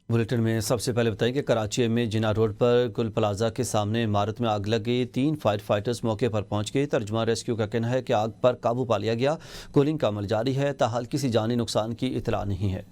Bulletin में सबसे पहले बताएं कि कराची में जिना रोड पर गुल प्लाजा के सामने इमारत में आग लग गई। 3 फायर फाइटर्स मौके पर पहुंच गए। तर्जुमा रेस्क्यू का कहना है कि आग पर काबू पा लिया गया। कूलिंग का अमल जारी है। ताहाल किसी जानी नुकसान की इतला नहीं है।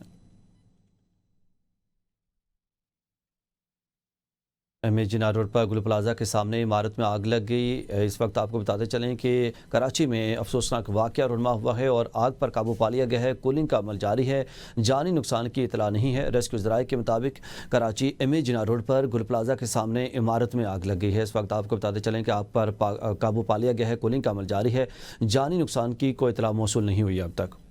जिना रोड पर गुल प्लाजा के सामने इमारत में आग लग गई। इस वक्त आपको बताते चलें कि कराची में अफसोसनाक वाक़या रुनमा हुआ है और आग पर काबू पा लिया गया है। कूलिंग का अमल जारी है। जानी नुकसान की इतला नहीं है। रेस्क्यू ज़राए के मुताबिक कराची जिना रोड पर गुल प्लाजा के सामने इमारत में आग लग गई है। इस वक्त आपको बताते चलें कि आग पर काबू पा लिया गया है। कूलिंग का अमल जारी है। जानी नुकसान की कोई इतला मौसूल नहीं हुई अब तक।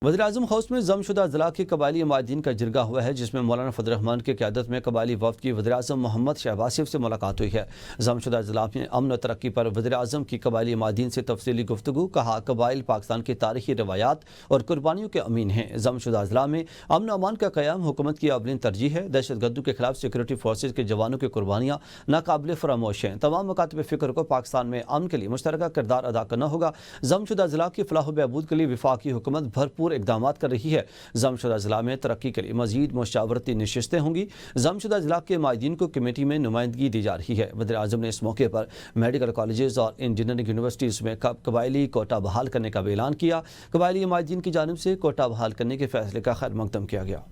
वज़ीर-ए-आज़म हाउस में ज़मशुदा ज़िला के कबायली अमायदीन का जिरगा हुआ है, जिसमें मौलाना फजल रहमान की क़यादत में कबायली वफ़द की वज़ीर-ए-आज़म मोहम्मद शहबाज से मुलाकात हुई है। ज़मशुदा ज़िला में अमन व तरक्की पर वज़ीर-ए-आज़म की कबायली अमायदीन से तफसीली गुफ्तगू। कहा कबाइल पाकिस्तान की तारीख़ी रवायात और कुर्बानियों के अमीन हैं। ज़मशुदा ज़िला में अमन अमान का क़याम हुकूमत की अवलिन तरजीह है। दहशत गर्दों के खिलाफ सिक्योरिटी फोर्सेज के जवानों की कुर्बानियाँ नाकाबिल फरामोश हैं। तमाम मकातब फ़िक्र को पाकिस्तान में अमन के लिए मुश्तरका किरदार अदा करना होगा। ज़मशुदा ज़िला की फलाह व बहबूद के लिए वफाकी हुकूमत भरपूर इक़दाम कर रही है। ज़मशुदा ज़िला में तरक्की के लिए मज़ीद मुशावरती नशिस्तें होंगी। ज़मशुदा ज़िला के माहिदीन को कमेटी में नुमाइंदगी दी जा रही है। वज़ीर-ए-आज़म ने इस मौके पर मेडिकल कॉलेजेस और इंजीनियरिंग यूनिवर्सिटीज़ में कबायली कोटा बहाल करने का भी ऐलान किया। कबायली माहिदीन की जानिब से कोटा बहाल करने के फैसले का खैर मकदम किया गया।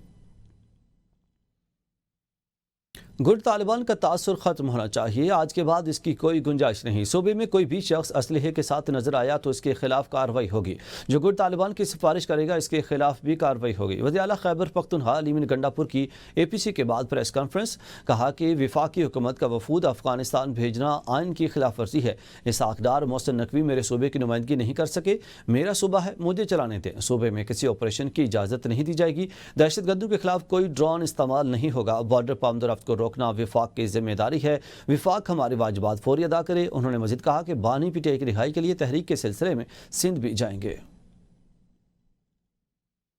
गुट तालिबान का तासुर ख़त्म होना चाहिए। आज के बाद इसकी कोई गुंजाइश नहीं। सूबे में कोई भी शख्स असलहे के साथ नजर आया तो इसके खिलाफ कार्रवाई होगी। जो गुट तालिबान की सिफारिश करेगा इसके खिलाफ भी कार्रवाई होगी। वज़ीर आला खैबर पख्तूनख्वा अलीमीन गंडापुर की APC के बाद प्रेस कॉन्फ्रेंस। कहा कि वफाकी हुकूमत का वफूद अफगानिस्तान भेजना आइन की खिलाफ वर्जी है। इसाक़दार मोहसिन नकवी मेरे सूबे की नुमाइंदगी नहीं कर सके। मेरा सूबा है, मुझे चलाने दें। सूबे में किसी ऑपरेशन की इजाज़त नहीं दी जाएगी। दहशत गर्दों के खिलाफ कोई ड्रोन इस्तेमाल नहीं होगा। बॉर्डर पर आमदोरफ्त को रोकना विफाक की जिम्मेदारी है। विफाक हमारे वाजिबात फौरी अदा करे। उन्होंने मजीद कहा कि बानी PTI की रिहाई के लिए तहरीक के सिलसिले में सिंध भी जाएंगे।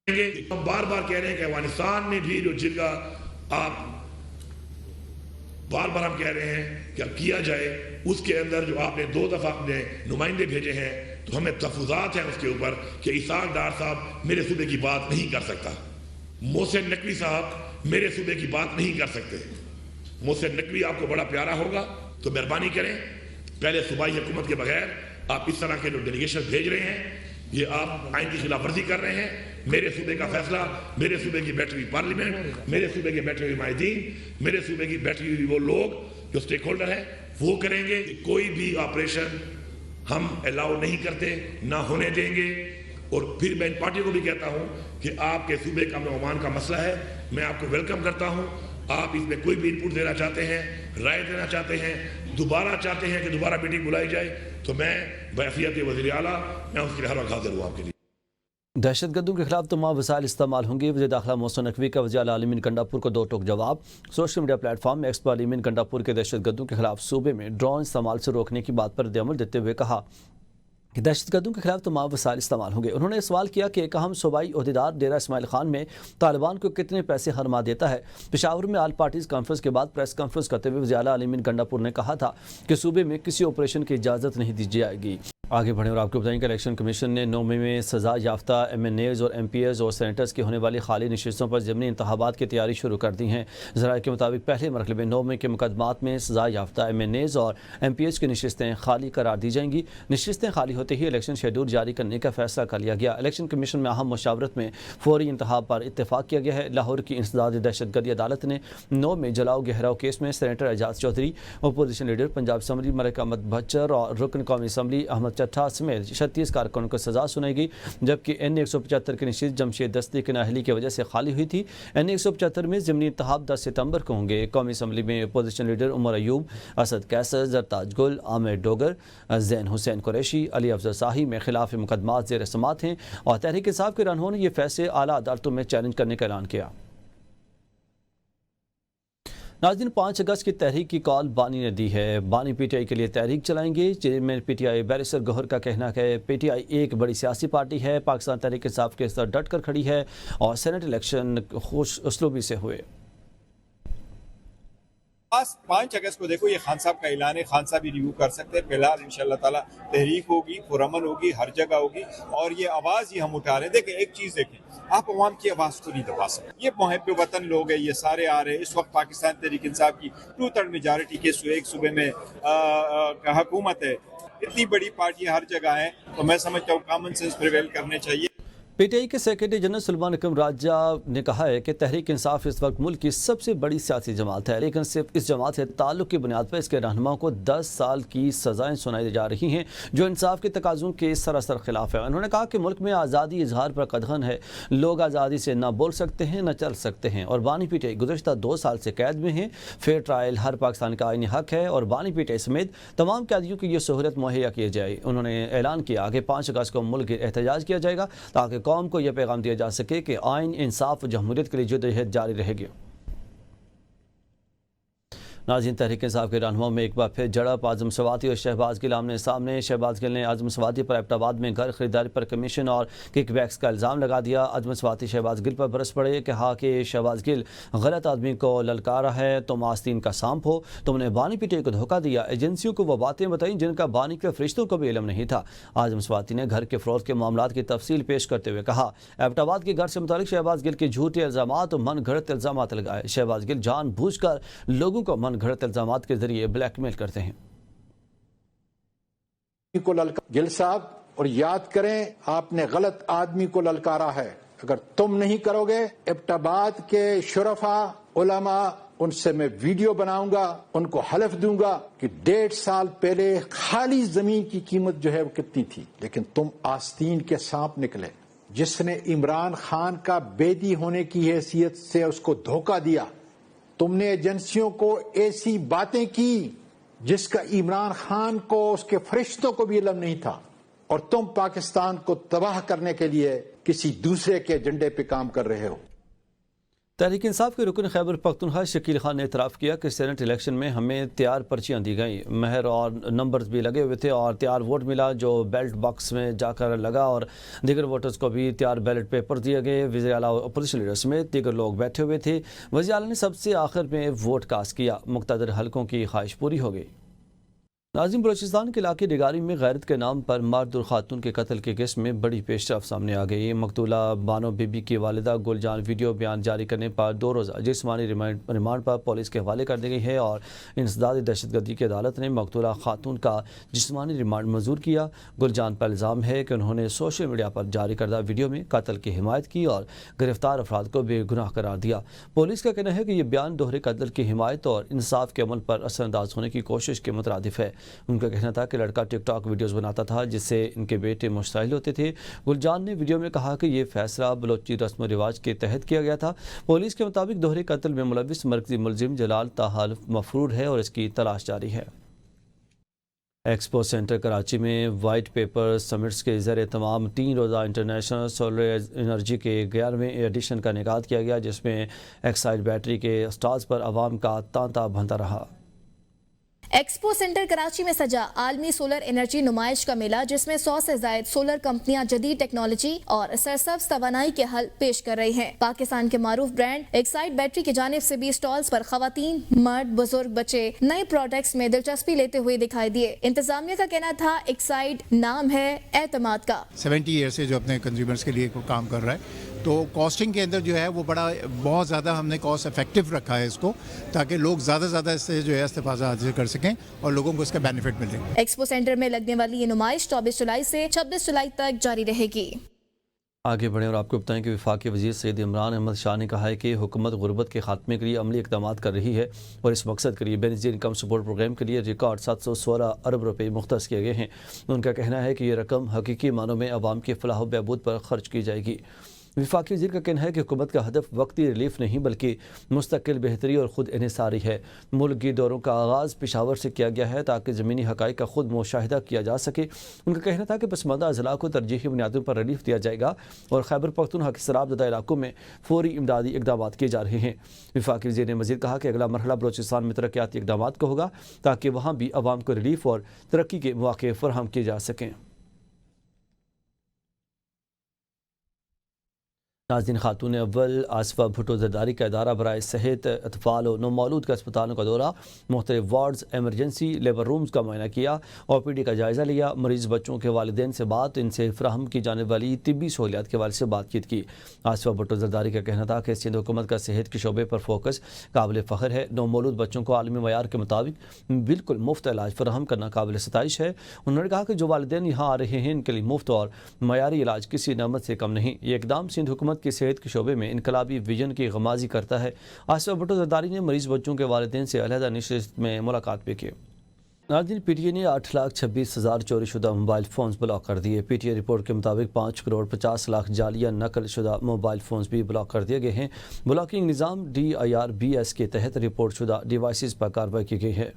हम बार बार कह रहे हैं कि अफगानिस्तान में भी जो जिरगा आप बार बार हम कह रहे हैं कि किया जाए, उसके अंदर जो आपने 2 दफा अपने नुमाइंदे भेजे हैं तो हमें तहफ़्फ़ुज़ात हैं उसके ऊपर कि इसाक डार साहब मेरे सूबे की बात नहीं कर सकता। मोहसिन नकवी साहब मेरे सूबे की बात नहीं कर सकते। मोहसिन नकवी आपको बड़ा प्यारा होगा तो मेहरबानी करें, पहले सूबाई हुकूमत के बगैर आप इस तरह के जो डेलीगेशन भेज रहे हैं, ये आप आइन की खिलाफ वर्जी कर रहे हैं। मेरे सूबे का फैसला, मेरे सूबे की बैठी हुई पार्लियामेंट, मेरे सूबे के बैठे हुए माहिदीन, मेरे सूबे की बैठी हुई वो लोग जो स्टेक होल्डर है वो करेंगे। कोई भी ऑपरेशन हम अलाउ नहीं करते, ना होने देंगे। और फिर मैं इन पार्टियों को भी कहता हूं कि आपके सूबे का ओमान का मसला है, मैं आपको वेलकम करता हूं। आप इसमें कोई भी इनपुट देना चाहते हैं, राय देना चाहते हैं, दोबारा चाहते हैं कि दोबारा मीटिंग बुलाई जाए, तो मैं बहैसियत वज़ीर आला मैं उसके लिए हर वक्त हाजिर हूँ आपके लिए। दहशतगर्दों के खिलाफ तमाम वसाइल इस्तेमाल होंगे। वज़ीर दाखिला मोहसिन नकवी का वज़ीर आला अलीमीन गंडापुर को 2 टोक जवाब। सोशल मीडिया प्लेटफॉर्म में एक्स पर अलीमीन गंडापुर के दहशतगर्दों के खिलाफ सूबे में ड्रोन इस्तेमाल से रोकने की बात पर रद्द-ए-अमल देते हुए कहा कि दहशतगर्दों के खिलाफ तमाम वसाइल इस्तेमाल होंगे। उन्होंने सवाल किया कि एक अहम सूबाई ओहदेदार डेरा इस्माइल खान में तालिबान को कितने पैसे हरमा देता है। पेशावर में ऑल पार्टीज कॉन्फ्रेंस के बाद प्रेस कॉन्फ्रेंस करते हुए वज़ीर आला अलीमीन गंडापुर ने कहा था कि सूबे में किसी ऑपरेशन की इजाज़त नहीं दी जाएगी। आगे बढ़े और आपको बताएं कि इलेक्शन कमीशन ने 9 मई में सज़ा याफ्ता MNAs और MPs और सेनेटर्स की होने वाली खाली नशिस्तों पर ज़िमनी इंतखाबात की तैयारी शुरू कर दी है। ज़राए के मुताबिक पहले मरहले में 9 मई के मुकदमात में सज़ा याफ्ता MNAs और MPs की नशिस्तें खाली करार दी जाएंगी। नशिस्तें खाली होते ही इलेक्शन शेड्यूल जारी करने का फैसला कर लिया गया। इलेक्शन कमीशन में अहम मुशावरत में फौरी इंतखाब पर इत्तेफाक किया गया है। लाहौर की इंसदाद दहशतगर्दी अदालत ने 9 में जलाओ गहराव केस में senator Ejaz Chaudhry, opposition leader Punjab assembly Malik Ahmad Bhachar और रुकन कौमी असम्बली अहमद चट्ठा समेत 36 कारकुनों को सजा सुनाई गई, जबकि NA 175 की नशिस्त जमशेद दस्ती की नाअहली की वजह से खाली हुई थी। NA 175 में ज़िमनी इंतखाब 10 सितंबर को होंगे। कौमी असम्बली में अपोजिशन लीडर उमर अयूब, असद कैसर, जरताज गुल, आमिर डोगर, जैन हुसैन कुरैशी, अली अफजल शाही में खिलाफ मुकदमात ज़ेर समात हैं और तहरीक इंसाफ के रहनुमाओं ने ये फैसले आला अदालतों में चैलेंज करने का ऐलान किया। नाज़रीन, 5 अगस्त की तहरीक की कॉल बानी ने दी है। बानी PTI के लिए तहरीक चलाएंगे। चेयरमैन PTI बैरिस्टर गौहर का कहना है कि PTI एक बड़ी सियासी पार्टी है, पाकिस्तान तहरीक इंसाफ के साथ डट कर खड़ी है और सेनेट इलेक्शन खुश उसलूबी से हुए। 5 अगस्त को देखो, ये खान साहब का ऐलान है, खान साहब ही रिव्यू कर सकते हैं। फिलहाल इंशाल्लाह ताला तहरीक होगी, पुरअमन होगी, हर जगह होगी, और ये आवाज़ ही हम उठा रहे हैं। देखें, एक चीज़ देखें, आप अवाम की आवाज़ को नहीं दबा सकते। ये मुहब्ब वतन लोग हैं, ये सारे आ रहे हैं। इस वक्त पाकिस्तान तहरीक इंसाफ की 2/3 मेजॉरिटी के एक सूबे में हुकूमत है। इतनी बड़ी पार्टियां हर जगह हैं, तो मैं समझता हूँ कॉमन सेंस प्रिवेल करने चाहिए। पीटीआई के सेक्रेटरी जनरल सलमान अकरम राजा ने कहा है कि तहरीक इंसाफ इस वक्त मुल्क की सबसे बड़ी सियासी जमात है, लेकिन सिर्फ इस जमात से ताल्लुक की बुनियाद पर इसके रहनुमाओं को 10 साल की सजाएं सुनाई जा रही हैं, जो इंसाफ के तकाज़ों के सरासर खिलाफ है। उन्होंने कहा कि मुल्क में आज़ादी इजहार पर कदगन है, लोग आज़ादी से न बोल सकते हैं न चल सकते हैं, और बानी पीटीआई गुज़श्ता 2 साल से कैद में हैं। फेयर ट्रायल हर पाकिस्तानी का आईनी हक है और बानी पीटीआई समेत तमाम कैदियों की यह सहूलत मुहैया की जाए। उन्होंने ऐलान किया कि 5 अगस्त को मुल्क एहतजाज किया जाएगा ताकि कौम को यह पैगाम दिया जा सके कि आइन, इंसाफ और जमहूरियत के लिए जद्दोजहद जारी रहेगी। नाज़रीन, तहरीक इंसाफ के रहनुमाओं में एक बार फिर झड़प। आज़म सवाती और शहबाज गिल आमने सामने। शहबाज गिल ने आज़म सवाती पर एबटाबाद में घर खरीदारी पर कमीशन और किकबैक्स का इल्ज़ाम लगा दिया। आज़म सवाती शहबाज गिल पर बरस पड़े, कहा कि शहबाज गिल गलत आदमी को ललकारा है, तुम आस्तीन का सांप हो, तुमने बानी पीटीआई को धोखा दिया, एजेंसियों को वो बातें बताई जिनका बानी के फरिश्तों को भी इल्म नहीं था। आज़म सवाती ने घर के फ़रोज़ के मामलात की तफसील पेश करते हुए कहा, एबटाबाद के घर से मुतालिक शहबाज गिल के झूठे इल्ज़ामात और मन घड़त इल्ज़ामात लगाए। शहबाज गिल जानबूझकर लोगों को मन घड़त इल्ज़ामात के जरिए ब्लैकमेल करते हैं। गिल साहब, और याद करें, आपने गलत आदमी को ललकारा है। अगर तुम नहीं करोगे, एबटाबाद के शुरफा उलमा, उनसे मैं वीडियो बनाऊंगा, उनको हलफ दूंगा कि 1.5 साल पहले खाली जमीन की कीमत जो है वो कितनी थी, लेकिन तुम आस्तीन के सांप निकले। जिसने इमरान खान का बेदी होने की हैसियत से उसको धोखा दिया, तुमने एजेंसियों को ऐसी बातें की जिसका इमरान खान को, उसके फरिश्तों को भी इल्म नहीं था, और तुम पाकिस्तान को तबाह करने के लिए किसी दूसरे के एजेंडे पे काम कर रहे हो। तहरीक इंसाफ के रुकन खैबर पख्तूनख्वा शकील खान ने इतराफ़ किया कि सेनेट इलेक्शन में हमें तैयार पर्चियाँ दी गई, महर और नंबर्स भी लगे हुए थे और तैयार वोट मिला जो बैलेट बॉक्स में जाकर लगा, और दीगर वोटर्स को भी तैयार बैलेट पेपर दिए गए। वज़ीर आला अपोजिशन लीडर समेत दीगर लोग बैठे हुए थे। वज़ीर आला ने सबसे आखिर में वोट कास्ट किया, मुक़्तदर हलकों की ख्वाहिश पूरी हो गई। नाज़रीन, बलूचिस्तान के इलाके डिगारी में गैरत के नाम पर मारदूर खातून के कत्ल के केस में बड़ी पेशरफ सामने आ गई। मकतूला बानो बीबी की वालिदा गुलजान वीडियो बयान जारी करने पर 2 रोज़ा जिस्मानी रिमांड पर पुलिस के हवाले कर दी गई है, और इंसदादी दहशतगर्दी की अदालत ने मकतूला खातून का जिस्मानी रिमांड मंजूर किया। गुलजान पर इल्ज़ाम है कि उन्होंने सोशल मीडिया पर जारी करदा वीडियो में कत्ल की हिमायत की और गिरफ्तार अफराद को बेगुनाह करार दिया। पुलिस का कहना है कि यह बयान दोहरे कत्ल की हिमायत और इंसाफ के अमल पर असरअंदाज होने की कोशिश के मुतरादिफ है। उनका कहना था कि लड़का टिकटॉक वीडियोस बनाता था जिससे इनके बेटे मुश्ताइल होते थे। गुलजान ने वीडियो में कहा कि यह फैसला बलोची रस्म रिवाज के तहत किया गया था। पुलिस के मुताबिक दोहरे कत्ल में मुलविस मरकजी मुलजिम जलाल ताहाल मफरूर है और इसकी तलाश जारी है। एक्सपो सेंटर कराची में वाइट पेपर समिट्स के ज़रिए तमाम 3 रोज़ा इंटरनेशनल सोलर एनर्जी के 11वें एडिशन का इनेकाद किया गया, जिसमें एक्साइड बैटरी के स्टॉल्स पर आवाम का तांता बनता रहा। एक्सपो सेंटर कराची में सजा आलमी सोलर एनर्जी नुमाइश का मेला, जिसमें 100 से ज्यादा सोलर कंपनियां जदीद टेक्नोलॉजी और सरसब्ज तवानाई के हल पेश कर रही हैं। पाकिस्तान के मारूफ ब्रांड एक्साइड बैटरी की जानिब से भी स्टॉल्स पर खवातीन, मर्द, बुजुर्ग, बच्चे नए प्रोडक्ट्स में दिलचस्पी लेते हुए दिखाई दिए। इंतजामिया का कहना था एक्साइड नाम है एतमाद का। 70 ईयर से जो अपने कंज्यूमर्स के लिए काम कर रहा है, तो कॉस्टिंग के अंदर जो है वो बहुत ज़्यादा हमने कॉस्ट इफेक्टिव रखा है इसको, ताकि लोग ज़्यादा से ज़्यादा इससे जो है इस्तेफादा हासिल कर सकें और लोगों को इसका बेनिफिट मिले। एक्सपो सेंटर में लगने वाली ये नुमाइश 24 जुलाई से 26 जुलाई तक जारी रहेगी। आगे बढ़ें और आपको बताएं कि वफाकी वज़ीर सैयद इमरान अहमद शाह ने कहा है कि हुकूमत गुर्बत के खात्मे के लिए अमली इक़दामात कर रही है और इस मकसद के लिए बेनज़ीर इनकम सपोर्ट प्रोग्राम के लिए रिकॉर्ड 716 अरब रुपये मुख्तस किए गए हैं। उनका कहना है कि ये रकम हकीकी मानों में अवाम की फलाह व बहबूद पर खर्च की जाएगी। वफाकी वज़ीर का कहना है कि हुकूमत का हदफ वक्ती रिलीफ नहीं बल्कि मुस्तकिल बेहतरी और ख़ुद इन्हिसारी है। मुल्क की दौरों का आगाज़ पेशावर से किया गया है ताकि ज़मीनी हक़ाइक़ का ख़ुद मुशाहिदा किया जा सके। उनका कहना था कि पसमानदा अज़ला को तरजीही बुनियादों पर रिलीफ दिया जाएगा और खैबर पख्तूनख्वा के सराबज़दा इलाकों में फ़ौरी इमदादी इक़दाम किए जा रहे हैं। वफाकी वज़ीर ने मज़ीद कहा कि अगला मरहला बलूचिस्तान में तरक्याती इक़दाम का होगा ताकि वहाँ भी अवाम को रिलीफ और तरक्की के मौक़े फ़राहम किए जा सकें। ناظرین، خاتون اول آصفہ بھٹو زرداری کا ادارہ برائے صحت، اطفال و نومولود کا اسپتالوں کا دورہ، مختلف وارڈز، ایمرجنسی، لیبر رومز کا معائنہ کیا، OPD کا جائزہ لیا، مریض بچوں کے والدین سے بات، ان سے فراہم کی جانے والی طبی سہولیات کے حوالے سے بات چیت کی۔ آصفہ بھٹو زرداری کا کہنا تھا کہ سندھ حکومت کا صحت کے شعبے پر فوکس قابل فخر ہے۔ نومولود بچوں کو عالمی معیار کے مطابق بالکل مفت علاج فراہم کرنا قابل ستائش ہے۔ انہوں نے کہا کہ جو والدین یہاں آ رہے ہیں ان کے لیے مفت اور معیاری علاج کسی نعمت سے کم نہیں۔ یہ اقدام سندھ حکومت کی صحت کے شعبے میں انقلابی ویژن کی غمازی کرتا ہے۔ آصفہ بھٹو زرداری نے مریض بچوں کے والدین سے علیحدہ نشست میں ملاقات بھی کی۔ ناظرین، PTI نے 8,26,000 چوری شدہ موبائل فونز بلاک کر دیے۔ PTI رپورٹ کے مطابق 5,50,00,000 جعلیہ نقل شدہ موبائل فونز بھی بلاک کر دیے گئے ہیں۔ بلاکنگ نظام DIRBS کے تحت رپورٹ شدہ ڈیوائسز پر کارروائی کی گئی ہے۔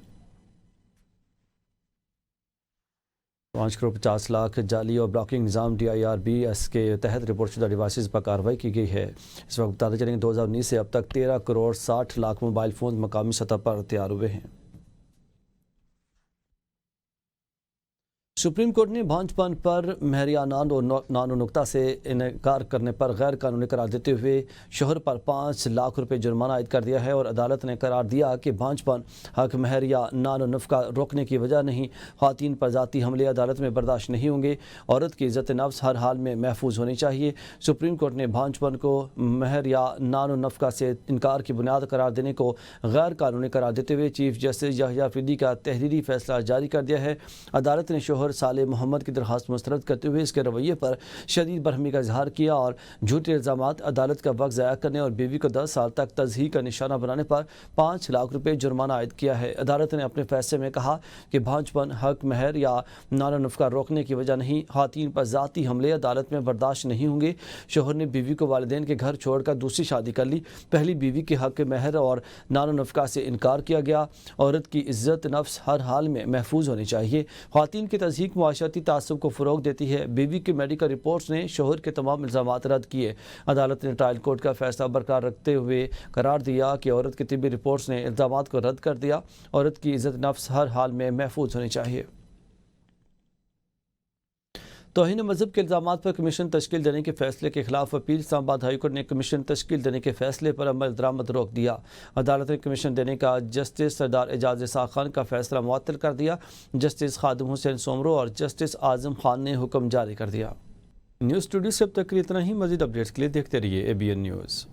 5,50,00,000 جعلی اور بلاکنگ نظام DIRBS کے تحت رپورٹ شدہ ڈیوائسز پر کارروائی کی گئی ہے۔ اس وقت بتاتے چلیں کہ 2019 سے اب تک 13,60,00,000 موبائل فون مقامی سطح پر تیار ہوئے ہیں۔ سپریم کورٹ نے بھانج پن پر مہریہ نان و نقطہ سے انکار کرنے پر غیر قانونی قرار دیتے ہوئے شوہر پر 5 لاکھ روپے جرمانہ عائد کر دیا ہے، اور عدالت نے قرار دیا کہ بھانج پن حق مہریہ نان و نفقہ روکنے کی وجہ نہیں، خواتین پر ذاتی حملے عدالت میں برداشت نہیں ہوں گے، عورت کی عزت نفس ہر حال میں محفوظ ہونی چاہیے۔ سپریم کورٹ نے بھانج پن کو مہریہ نان و نفقہ سے انکار کی بنیاد قرار دینے کو غیر قانونی قرار دیتے ہوئے چیف جسٹس یحییٰ افریدی کا تحریری فیصلہ جاری کر دیا ہے۔ عدالت نے شوہر صالح محمد کی درخواست مسترد کرتے ہوئے اس کے رویے پر شدید برہمی کا اظہار کیا اور جھوٹے الزامات، عدالت کا وقت ضائع کرنے اور بیوی کو 10 سال تک تذہیع کا نشانہ بنانے پر 5 لاکھ روپے جرمانہ عائد کیا ہے۔ عدالت نے اپنے فیصلے میں کہا کہ بھانج پن حق مہر یا نان و نفقہ روکنے کی وجہ نہیں، خواتین پر ذاتی حملے عدالت میں برداشت نہیں ہوں گے۔ شوہر نے بیوی کو والدین کے گھر چھوڑ کر دوسری شادی کر لی، پہلی بیوی کے حق مہر اور نان و نفقہ سے انکار کیا گیا۔ عورت کی عزت نفس ہر حال میں محفوظ ہونی چاہیے۔ خواتین کی تضحیک معاشرتی تعصب کو فروغ دیتی ہے۔ بیوی کی میڈیکل رپورٹس نے شوہر کے تمام الزامات رد کیے۔ عدالت نے ٹرائل کورٹ کا فیصلہ برقرار رکھتے ہوئے قرار دیا کہ عورت کی طبی رپورٹس نے الزامات کو رد کر دیا۔ عورت کی عزت نفس ہر حال میں محفوظ ہونی چاہیے۔ توہین مذہب کے الزامات پر کمیشن تشکیل دینے کے فیصلے کے خلاف اپیل، اسلام آباد ہائی کورٹ نے کمیشن تشکیل دینے کے فیصلے پر عمل درآمد روک دیا۔ عدالت نے کمیشن دینے کا جسٹس سردار اعجاز اسحاق خان کا فیصلہ معطل کر دیا۔ جسٹس خادم حسین سومرو اور جسٹس اعظم خان نے حکم جاری کر دیا۔ نیوز اسٹوڈیو سے اب تک اتنا ہی۔ مزید اپڈیٹس کے لیے دیکھتے رہیے ABN نیوز۔